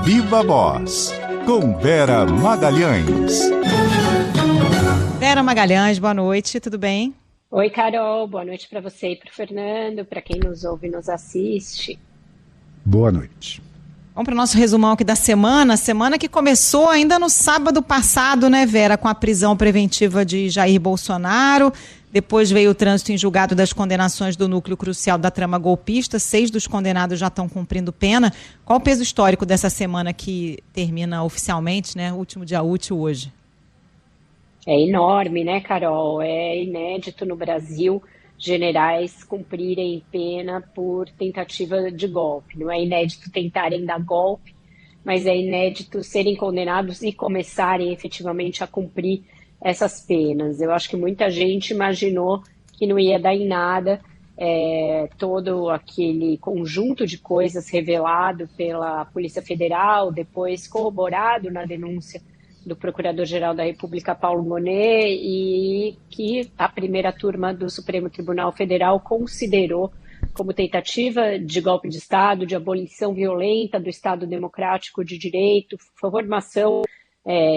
Viva Voz, com Vera Magalhães. Vera Magalhães, boa noite, tudo bem? Oi, Carol, boa noite para você e para o Fernando, para quem nos ouve e nos assiste. Boa noite. Vamos para o nosso resumão aqui da semana que começou ainda no sábado passado, né, Vera, com a prisão preventiva de Jair Bolsonaro. Depois veio o trânsito em julgado das condenações do núcleo crucial da trama golpista. 6 dos condenados já estão cumprindo pena. Qual o peso histórico dessa semana que termina oficialmente, né, último dia útil hoje? É enorme, né, Carol? É inédito no Brasil generais cumprirem pena por tentativa de golpe. Não é inédito tentarem dar golpe, mas é inédito serem condenados e começarem efetivamente a cumprir essas penas. Eu acho que muita gente imaginou que não ia dar em nada, todo aquele conjunto de coisas revelado pela Polícia Federal, depois corroborado na denúncia do Procurador-Geral da República, Paulo Monet, e que a primeira turma do Supremo Tribunal Federal considerou como tentativa de golpe de Estado, de abolição violenta do Estado Democrático de Direito, formação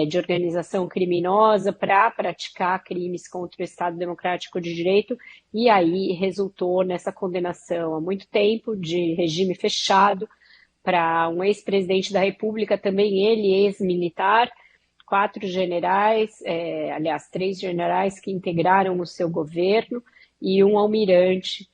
de organização criminosa para praticar crimes contra o Estado Democrático de Direito, e aí resultou nessa condenação há muito tempo de regime fechado para um ex-presidente da República, também ele ex-militar, 4 generais, 3 generais que integraram o seu governo e um almirante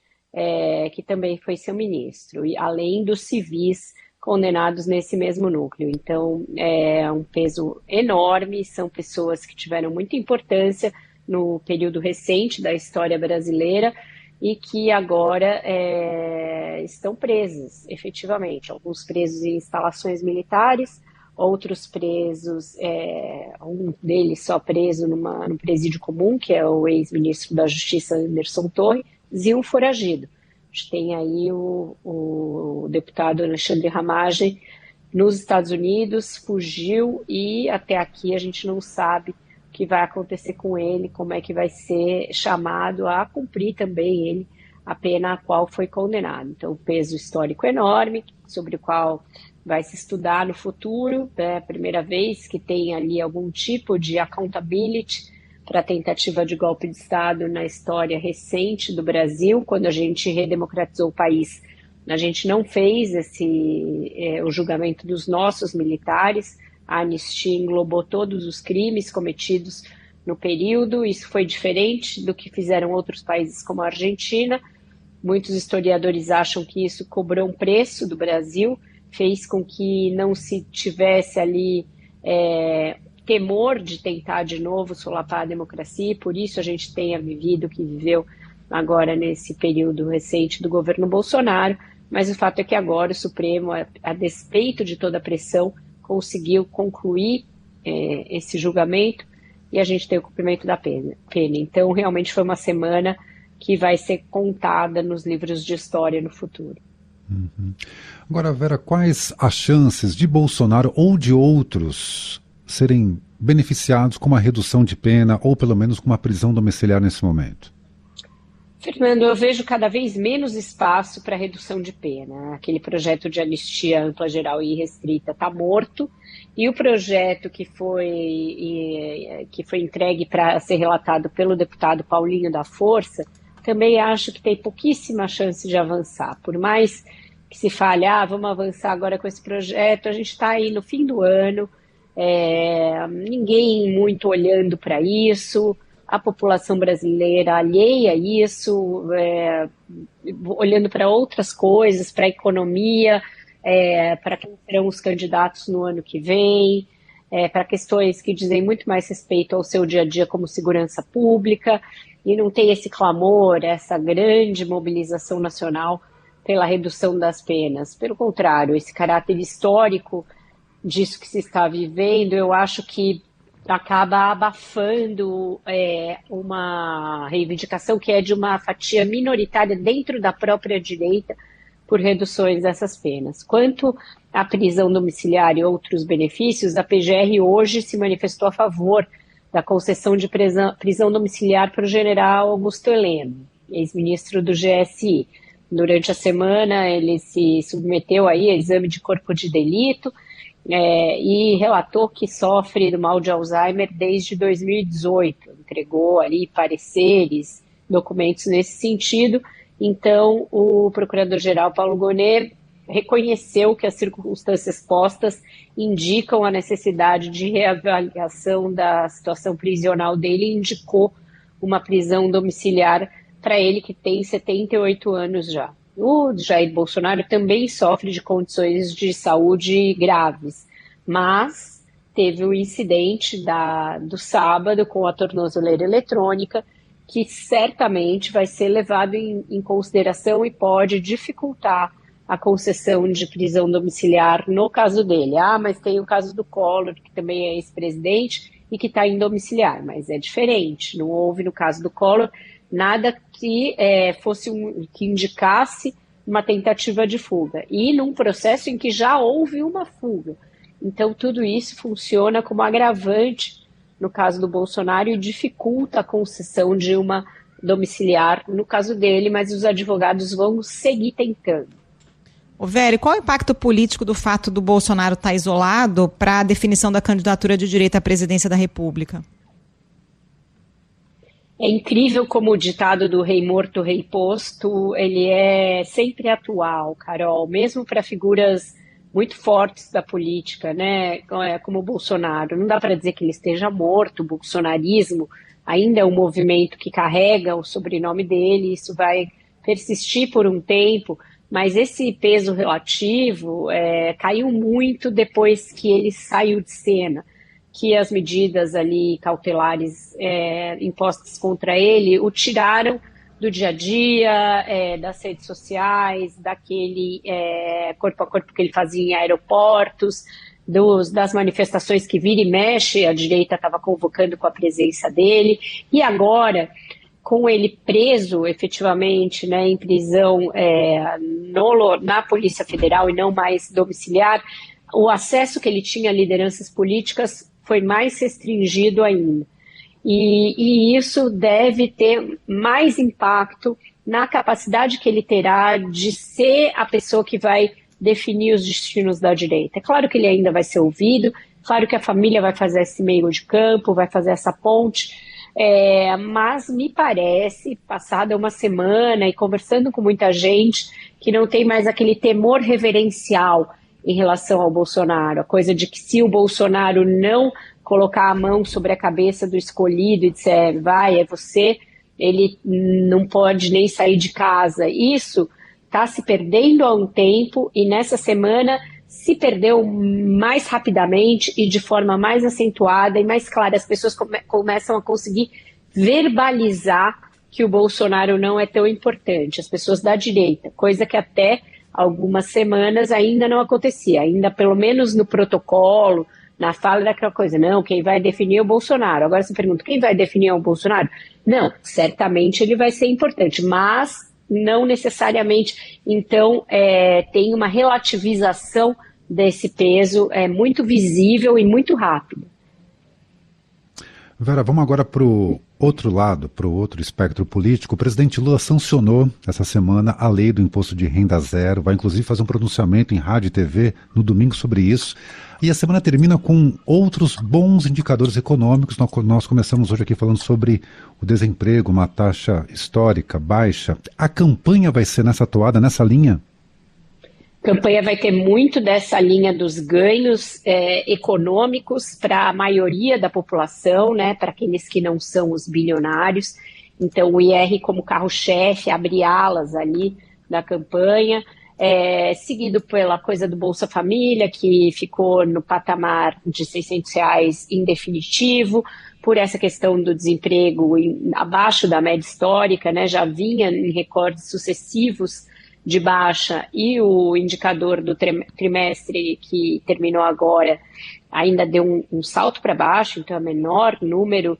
que também foi seu ministro, e além dos civis condenados nesse mesmo núcleo. Então, é um peso enorme, são pessoas que tiveram muita importância no período recente da história brasileira e que agora estão presas, efetivamente. Alguns presos em instalações militares, outros presos, um deles só preso num presídio comum, que é o ex-ministro da Justiça, Anderson Torres, e um foragido. A gente tem aí o deputado Alexandre Ramagem nos Estados Unidos, fugiu e até aqui a gente não sabe o que vai acontecer com ele, como é que vai ser chamado a cumprir também ele a pena a qual foi condenado. Então, peso histórico enorme, sobre o qual vai se estudar no futuro, é a primeira vez que tem ali algum tipo de accountability para a tentativa de golpe de Estado na história recente do Brasil. Quando a gente redemocratizou o país, a gente não fez o julgamento dos nossos militares, a anistia englobou todos os crimes cometidos no período, isso foi diferente do que fizeram outros países como a Argentina. Muitos historiadores acham que isso cobrou um preço do Brasil, fez com que não se tivesse ali temor de tentar de novo solapar a democracia, e por isso a gente tenha vivido o que viveu agora nesse período recente do governo Bolsonaro, mas o fato é que agora o Supremo, a despeito de toda a pressão, conseguiu concluir esse julgamento e a gente tem o cumprimento da pena. Então, realmente foi uma semana que vai ser contada nos livros de história no futuro. Uhum. Agora, Vera, quais as chances de Bolsonaro ou de outros serem beneficiados com uma redução de pena ou pelo menos com uma prisão domiciliar nesse momento? Fernando, eu vejo cada vez menos espaço para redução de pena. Aquele projeto de anistia ampla, geral e restrita está morto, e o projeto que foi entregue para ser relatado pelo deputado Paulinho da Força, também acho que tem pouquíssima chance de avançar. Por mais que se fale, vamos avançar agora com esse projeto, a gente está aí no fim do ano, ninguém muito olhando para isso, a população brasileira alheia a isso, olhando para outras coisas, para a economia, para quem serão os candidatos no ano que vem, para questões que dizem muito mais respeito ao seu dia a dia como segurança pública, e não tem esse clamor, essa grande mobilização nacional pela redução das penas. Pelo contrário, esse caráter histórico disso que se está vivendo, eu acho que acaba abafando uma reivindicação que é de uma fatia minoritária dentro da própria direita por reduções dessas penas. Quanto à prisão domiciliar e outros benefícios, a PGR hoje se manifestou a favor da concessão de prisão domiciliar para o general Augusto Heleno, ex-ministro do GSI. Durante a semana ele se submeteu aí a exame de corpo de delito e relatou que sofre do mal de Alzheimer desde 2018. Entregou ali pareceres, documentos nesse sentido. Então, o procurador-geral Paulo Gonet reconheceu que as circunstâncias postas indicam a necessidade de reavaliação da situação prisional dele e indicou uma prisão domiciliar para ele, que tem 78 anos já. O Jair Bolsonaro também sofre de condições de saúde graves, mas teve o incidente do sábado com a tornozeleira eletrônica, que certamente vai ser levado em consideração e pode dificultar a concessão de prisão domiciliar no caso dele. Mas tem o caso do Collor, que também é ex-presidente e que está em domiciliar, mas é diferente. Não houve, no caso do Collor, nada que que indicasse uma tentativa de fuga. E num processo em que já houve uma fuga. Então, tudo isso funciona como agravante no caso do Bolsonaro e dificulta a concessão de uma domiciliar no caso dele, mas os advogados vão seguir tentando. Vera, qual o impacto político do fato do Bolsonaro estar isolado para a definição da candidatura de direita à presidência da República? É incrível como o ditado do rei morto, rei posto, ele é sempre atual, Carol, mesmo para figuras muito fortes da política, né, como o Bolsonaro. Não dá para dizer que ele esteja morto. O bolsonarismo ainda é um movimento que carrega o sobrenome dele, isso vai persistir por um tempo, mas esse peso relativo caiu muito depois que ele saiu de cena, que as medidas ali cautelares impostas contra ele o tiraram do dia a dia, das redes sociais, daquele corpo a corpo que ele fazia em aeroportos, das manifestações que vira e mexe, a direita estava convocando com a presença dele, e agora, com ele preso efetivamente, né, em prisão na Polícia Federal e não mais domiciliar, o acesso que ele tinha a lideranças políticas foi mais restringido ainda. E isso deve ter mais impacto na capacidade que ele terá de ser a pessoa que vai definir os destinos da direita. É claro que ele ainda vai ser ouvido, claro que a família vai fazer esse meio de campo, vai fazer essa ponte, mas me parece, passada uma semana e conversando com muita gente, que não tem mais aquele temor reverencial em relação ao Bolsonaro, a coisa de que se o Bolsonaro não colocar a mão sobre a cabeça do escolhido e disser, é você, ele não pode nem sair de casa. Isso está se perdendo há um tempo e nessa semana se perdeu mais rapidamente e de forma mais acentuada e mais clara. As pessoas começam a conseguir verbalizar que o Bolsonaro não é tão importante, as pessoas da direita, coisa que até algumas semanas ainda não acontecia, ainda pelo menos no protocolo, na fala daquela coisa, não, quem vai definir é o Bolsonaro. Agora você pergunta, quem vai definir é o Bolsonaro? Não, certamente ele vai ser importante, mas não necessariamente. Então, tem uma relativização desse peso muito visível e muito rápida. Vera, vamos agora para o outro lado, para o outro espectro político. O presidente Lula sancionou essa semana a lei do imposto de renda zero, vai inclusive fazer um pronunciamento em rádio e TV no domingo sobre isso. E a semana termina com outros bons indicadores econômicos. Nós começamos hoje aqui falando sobre o desemprego, uma taxa histórica baixa. A campanha vai ser nessa toada, nessa linha? A campanha vai ter muito dessa linha dos ganhos econômicos para a maioria da população, né, para aqueles que não são os bilionários. Então, o IR como carro-chefe, abre alas ali da campanha. Seguido pela coisa do Bolsa Família, que ficou no patamar de R$600 em definitivo, por essa questão do desemprego abaixo da média histórica, né, já vinha em recordes sucessivos de baixa, e o indicador do trimestre que terminou agora ainda deu um salto para baixo, então é menor número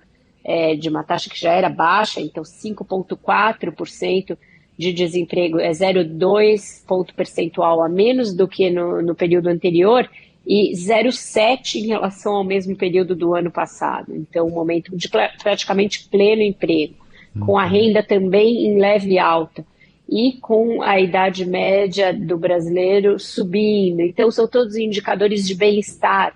de uma taxa que já era baixa, então 5,4% de desemprego, 0,2 ponto percentual a menos do que no período anterior e 0,7 em relação ao mesmo período do ano passado. Então, um momento de praticamente pleno emprego, com a renda também em leve alta. e com a idade média do brasileiro subindo. Então, são todos indicadores de bem-estar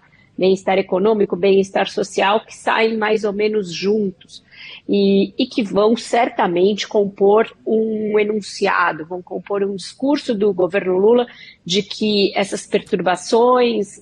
econômico, bem-estar social, que saem mais ou menos juntos e que vão certamente compor um enunciado, vão compor um discurso do governo Lula de que essas perturbações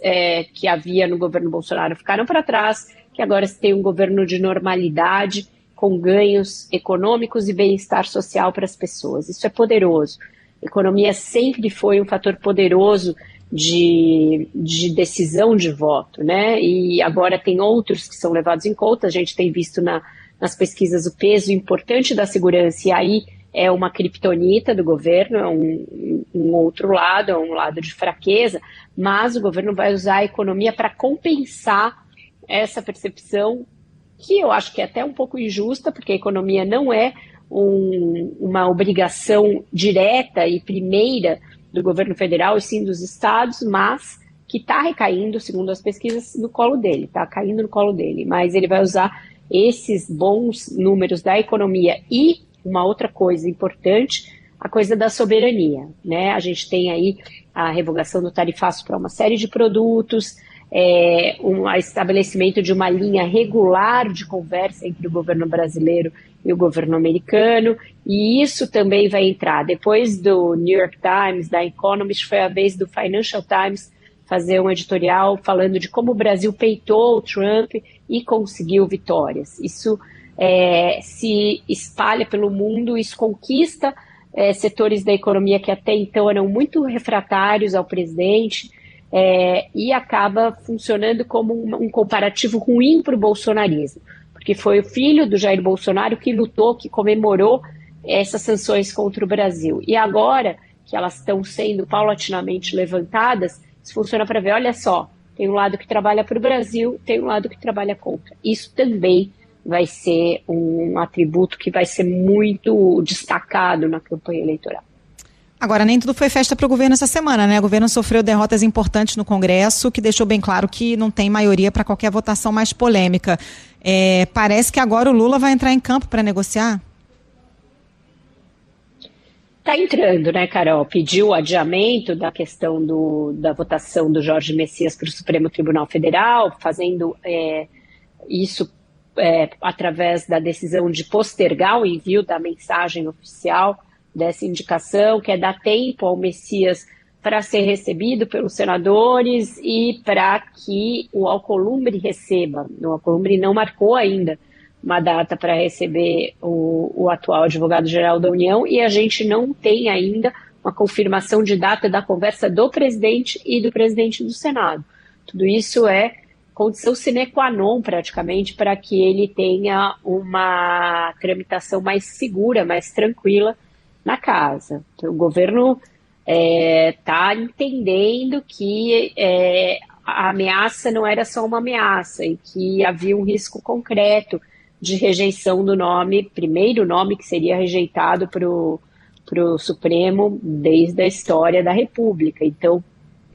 que havia no governo Bolsonaro ficaram para trás, que agora se tem um governo de normalidade, com ganhos econômicos e bem-estar social para as pessoas. Isso é poderoso. A economia sempre foi um fator poderoso de decisão de voto, né? E agora tem outros que são levados em conta. A gente tem visto nas pesquisas o peso importante da segurança, e aí é uma criptonita do governo, é um outro lado, é um lado de fraqueza, mas o governo vai usar a economia para compensar essa percepção, que eu acho que é até um pouco injusta, porque a economia não é uma obrigação direta e primeira do governo federal, e sim dos estados, mas que está recaindo, segundo as pesquisas, no colo dele, está caindo no colo dele. Mas ele vai usar esses bons números da economia e uma outra coisa importante, a coisa da soberania, né? A gente tem aí a revogação do tarifaço para uma série de produtos, um estabelecimento de uma linha regular de conversa entre o governo brasileiro e o governo americano, e isso também vai entrar. Depois do New York Times, da Economist, foi a vez do Financial Times fazer um editorial falando de como o Brasil peitou o Trump e conseguiu vitórias. Isso se espalha pelo mundo, isso conquista setores da economia que até então eram muito refratários ao presidente, e acaba funcionando como um comparativo ruim para o bolsonarismo, porque foi o filho do Jair Bolsonaro que lutou, que comemorou essas sanções contra o Brasil. E agora que elas estão sendo paulatinamente levantadas, isso funciona para ver, olha só, tem um lado que trabalha para o Brasil, tem um lado que trabalha contra. Isso também vai ser um atributo que vai ser muito destacado na campanha eleitoral. Agora, nem tudo foi festa para o governo essa semana, né? O governo sofreu derrotas importantes no Congresso, que deixou bem claro que não tem maioria para qualquer votação mais polêmica. Parece que agora o Lula vai entrar em campo para negociar? Está entrando, né, Carol? Pediu o adiamento da questão da votação do Jorge Messias para o Supremo Tribunal Federal, fazendo isso através da decisão de postergar o envio da mensagem oficial dessa indicação, que é dar tempo ao Messias para ser recebido pelos senadores e para que o Alcolumbre receba. O Alcolumbre não marcou ainda uma data para receber o atual advogado-geral da União, e a gente não tem ainda uma confirmação de data da conversa do presidente e do presidente do Senado. Tudo isso é condição sine qua non, praticamente, para que ele tenha uma tramitação mais segura, mais tranquila na casa. Então, o governo está entendendo que a ameaça não era só uma ameaça e que havia um risco concreto de rejeição do primeiro nome que seria rejeitado para o Supremo desde a história da República. Então,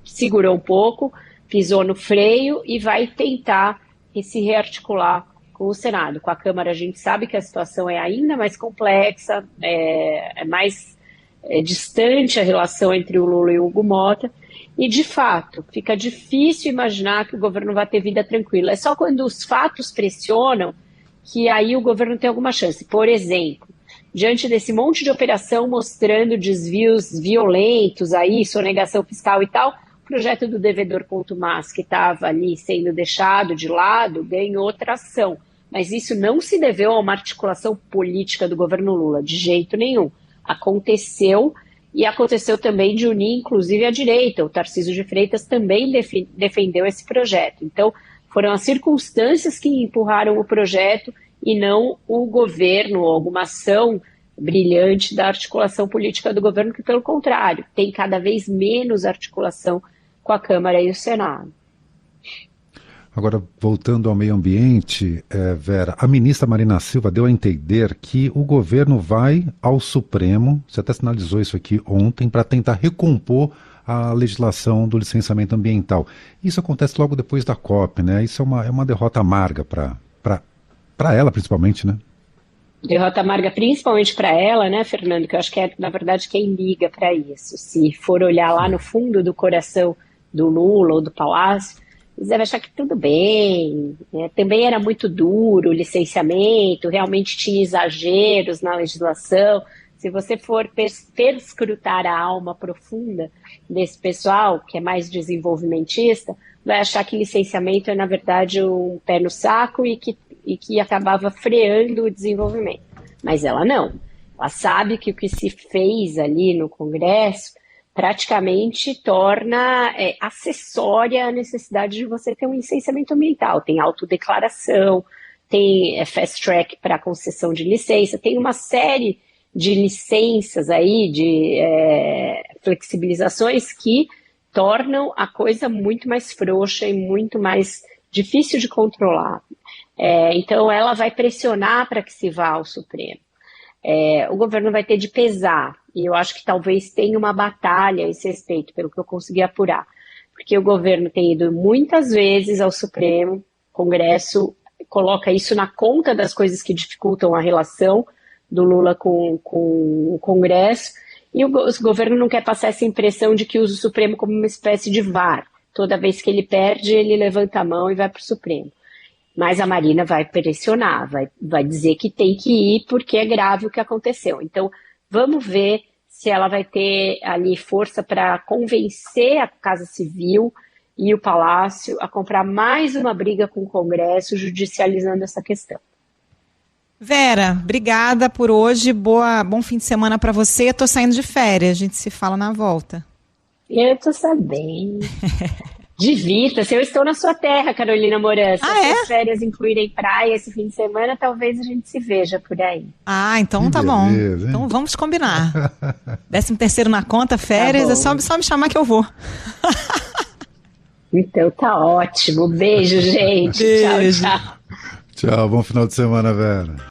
segurou um pouco, pisou no freio e vai tentar se rearticular com o Senado. Com a Câmara, a gente sabe que a situação é ainda mais complexa, é mais distante a relação entre o Lula e o Hugo Mota, e, de fato, fica difícil imaginar que o governo vai ter vida tranquila. É só quando os fatos pressionam que aí o governo tem alguma chance. Por exemplo, diante desse monte de operação mostrando desvios violentos, aí, sonegação fiscal e tal, o projeto do devedor contumaz, que estava ali sendo deixado de lado, ganhou tração. Mas isso não se deveu a uma articulação política do governo Lula, de jeito nenhum. Aconteceu, e aconteceu também de unir, inclusive, a direita. O Tarcísio de Freitas também defendeu esse projeto. Então, foram as circunstâncias que empurraram o projeto e não o governo ou alguma ação brilhante da articulação política do governo, que, pelo contrário, tem cada vez menos articulação com a Câmara e o Senado. Agora, voltando ao meio ambiente, Vera, a ministra Marina Silva deu a entender que o governo vai ao Supremo, você até sinalizou isso aqui ontem, para tentar recompor a legislação do licenciamento ambiental. Isso acontece logo depois da COP, né? Isso é uma derrota amarga para ela, principalmente, né? Derrota amarga, principalmente para ela, né, Fernando? Que eu acho que é, na verdade, quem liga para isso. Se for olhar lá no fundo do coração do Lula ou do Palácio, eles devem achar que tudo bem, né? Também era muito duro o licenciamento, realmente tinha exageros na legislação. Se você for perscrutar a alma profunda desse pessoal, que é mais desenvolvimentista, vai achar que licenciamento é, na verdade, um pé no saco e que acabava freando o desenvolvimento. Mas ela não. Ela sabe que o que se fez ali no Congresso praticamente torna acessória a necessidade de você ter um licenciamento ambiental. Tem autodeclaração, tem fast track para concessão de licença, tem uma série de licenças aí, de flexibilizações que tornam a coisa muito mais frouxa e muito mais difícil de controlar. Então, ela vai pressionar para que se vá ao Supremo. O governo vai ter de pesar, e eu acho que talvez tenha uma batalha a esse respeito, pelo que eu consegui apurar, porque o governo tem ido muitas vezes ao Supremo, o Congresso coloca isso na conta das coisas que dificultam a relação do Lula com o Congresso, e o governo não quer passar essa impressão de que usa o Supremo como uma espécie de VAR. Toda vez que ele perde, ele levanta a mão e vai para o Supremo. Mas a Marina vai pressionar, vai dizer que tem que ir porque é grave o que aconteceu. Então, vamos ver se ela vai ter ali força para convencer a Casa Civil e o Palácio a comprar mais uma briga com o Congresso, judicializando essa questão. Vera, obrigada por hoje, bom fim de semana para você. Estou saindo de férias, a gente se fala na volta. Eu tô sabendo. Divirta-se, eu estou na sua terra, Carolina Moran. Se as férias incluírem praia esse fim de semana, talvez a gente se veja por aí. Então tá bom. Então vamos combinar. 13º na conta, férias, tá, é só me chamar que eu vou. Então tá ótimo. Beijo, gente. Beijo. Tchau, tchau. Tchau, bom final de semana, Vera.